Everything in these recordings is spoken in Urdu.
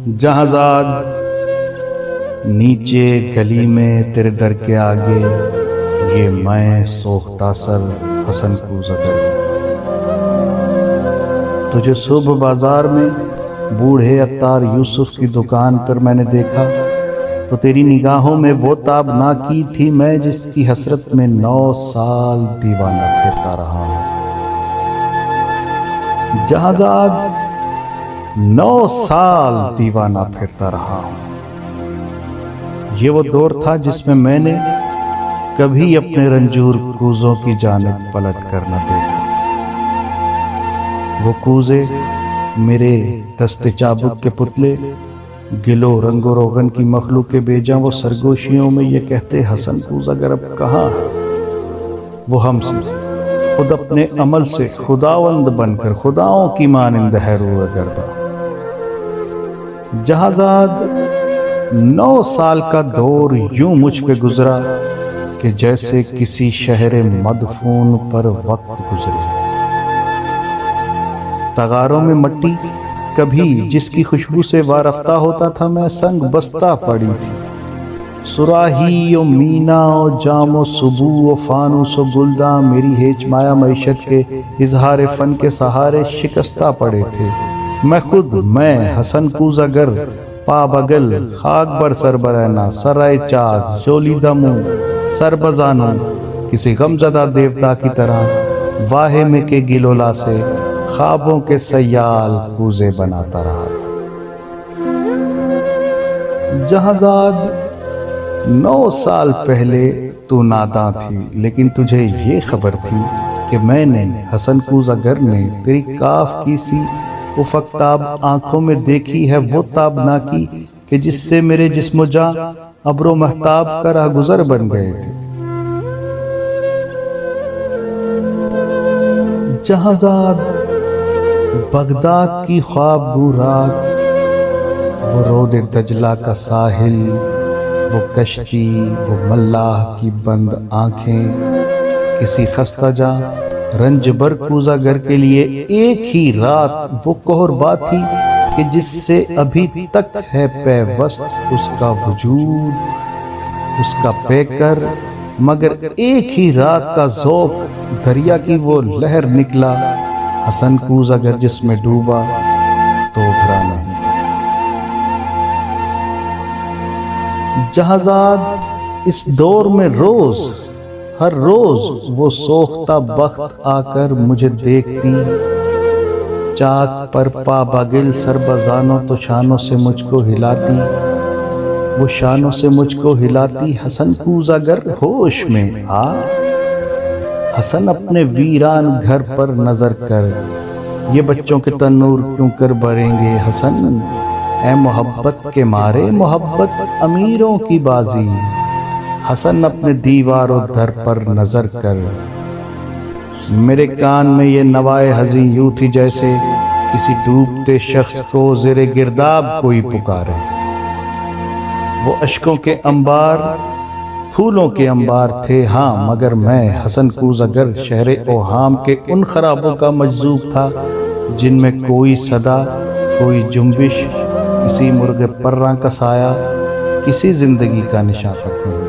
جہازاد نیچے گلی میں تیرے در کے آگے، یہ میں سوختہ سر حسن کوزہ گر، تجھے صبح بازار میں بوڑھے عطار یوسف کی دکان پر میں نے دیکھا تو تیری نگاہوں میں وہ تاب نہ کی تھی میں جس کی حسرت میں 9 سال دیوانہ پھرتا رہا ہوں۔ جہازاد 9 سال دیوانہ پھرتا رہا ہوں۔ یہ وہ دور تھا جس میں نے کبھی اپنے رنجور کوزوں کی جانب پلٹ کر نہ دیکھا۔ وہ کوزے میرے دست چابک کے پتلے، گلو رنگ و روغن کی مخلوق کے بیجاں وہ سرگوشیوں میں یہ کہتے حسن کوزہ گر اب کہاں ہے؟ وہ ہم سے خود اپنے عمل سے خداوند بن کر خداؤں کی مانند ہے روح گردہ۔ جہازاد 9 سال کا دور یوں مجھ پہ گزرا کہ جیسے کسی شہر مدفون پر وقت گزرے۔ تغاروں میں مٹی کبھی جس کی خوشبو سے وارفتہ ہوتا تھا میں سنگ بستہ پڑی تھی۔ سراہی و مینا و جام و سبو و فانوس و گلداں میری ہیچ مایا معیشت کے اظہار فن کے سہارے شکستہ پڑے تھے۔ میں حسن کوزہ گر، پا بگل خاک بر سر برہنا، سرائے چاک جولی دمو سر بزانو، کسی غمزدہ دیوتا کی طرح واہے میں کے گلولا سے خوابوں کے سیال کوزے بناتا رہا تھا۔ جہازاد 9 سال پہلے تو ناداں تھی، لیکن تجھے یہ خبر تھی کہ میں نے حسن کوزہ گر نے تیری کاف کی سی افق تاب آنکھوں میں دیکھی ہے وہ تاب نہ کی کہ جس سے میرے جسم و جاں ابر و مہتاب کا راہ گزر بن گئے تھے۔ جہازاد بغداد کی خواب گو رات، وہ رود دجلہ کا ساحل، وہ کشتی، وہ ملاح کی بند آنکھیں، کسی خستہ جاں رنج بر کوزہ گر کے لیے ایک ہی رات وہ قہربا تھی کہ جس سے ابھی تک ہے پیوست اس کا وجود، اس کا پیکر، مگر ایک ہی رات کا ذوق دریا کی وہ لہر نکلا، حسن کوزہ گر جس میں ڈوبا تو ابھرا نہیں۔ جہازاد اس دور میں ہر روز وہ سوختہ بخت آ کر مجھے دیکھتی، چاک پر پا بگل سر بزانوں تو شانوں سے مجھ کو ہلاتی، وہ شانوں سے مجھ کو ہلاتی، حسن کوزہ گر ہوش میں آ، حسن اپنے ویران گھر پر نظر کر، یہ بچوں کے تنور کیوں کر بھریں گے حسن، اے محبت کے مارے محبت امیروں کی بازی، حسن اپنے دیوار و در پر نظر کر۔ میرے کان میں یہ نوائے حزیں یوں تھی جیسے کسی ڈوبتے شخص کو زیر گرداب کوئی پکارے۔ وہ اشکوں کے انبار پھولوں کے انبار تھے ہاں، مگر میں حسن کوزہ گر شہر اوہام کے ان خرابوں کا مجذوب تھا جن میں کوئی صدا، کوئی جنبش، کسی مرغ پراں کا سایہ، کسی زندگی کا نشاں تک نہیں۔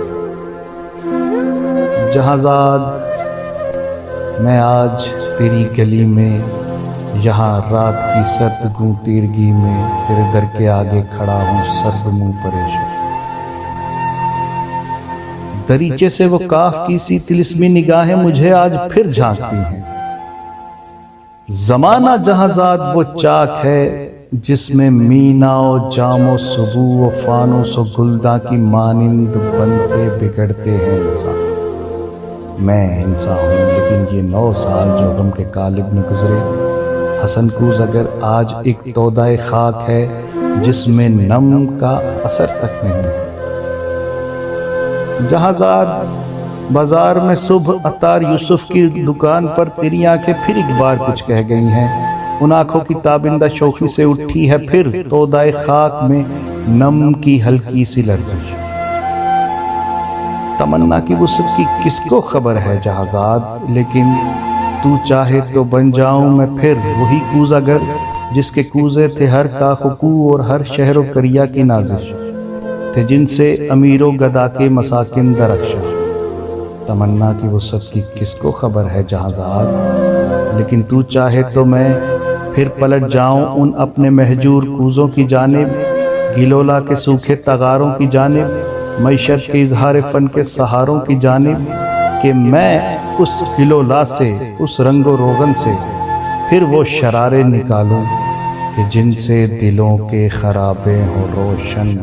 جہازاد میں آج تیری گلی میں، یہاں رات کی سرد گوں تیرگی میں تیرے در کے آگے کھڑا ہوں سرد منہ پریشان۔ دریچے سے وہ کاف کی سی طلسمی نگاہیں مجھے آج پھر جھانکتی ہیں۔ زمانہ جہازاد وہ چاک ہے جس میں مینا و جام و سبو و فانوس و گلداں کی مانند بنتے بگڑتے ہیں انسان۔ میں انسان ہوں، لیکن یہ 9 سال جو غم کے قالب میں گزرے، حسن کوزہ گر آج ایک تودہ خاک ہے جس میں نم کا اثر تک نہیں ہے۔ جہازاد بازار میں صبح عطار یوسف کی دکان پر تیری آنکھیں پھر ایک بار کچھ کہہ گئی ہیں، ان آنکھوں کی تابندہ شوخی سے اٹھی ہے پھر تودہ خاک میں نم کی ہلکی سی لرزش۔ تمنا کی وسعت کی کس کو خبر ہے جہازاد، لیکن تو چاہے تو بن جاؤں میں پھر وہی کوزہ گر جس کے کوزے تھے ہر کاخ و کو اور ہر شہر و کریا کی نازش، تھے جن سے امیر و گدا کے مساکن درخشاں۔ تمنا کی وسعت کی کس کو خبر ہے جہاں زاد، لیکن تو چاہے تو میں پھر پلٹ جاؤں ان اپنے مہجور کوزوں کی جانب، گلولا کے سوکھے تغاروں کی جانب، معیشت کے اظہار فن کے سہاروں کی جانب، کہ میں اس گلولا سے، اس رنگ و روغن سے پھر وہ شرارے نکالوں کہ جن سے دلوں کے خرابے ہوں روشن۔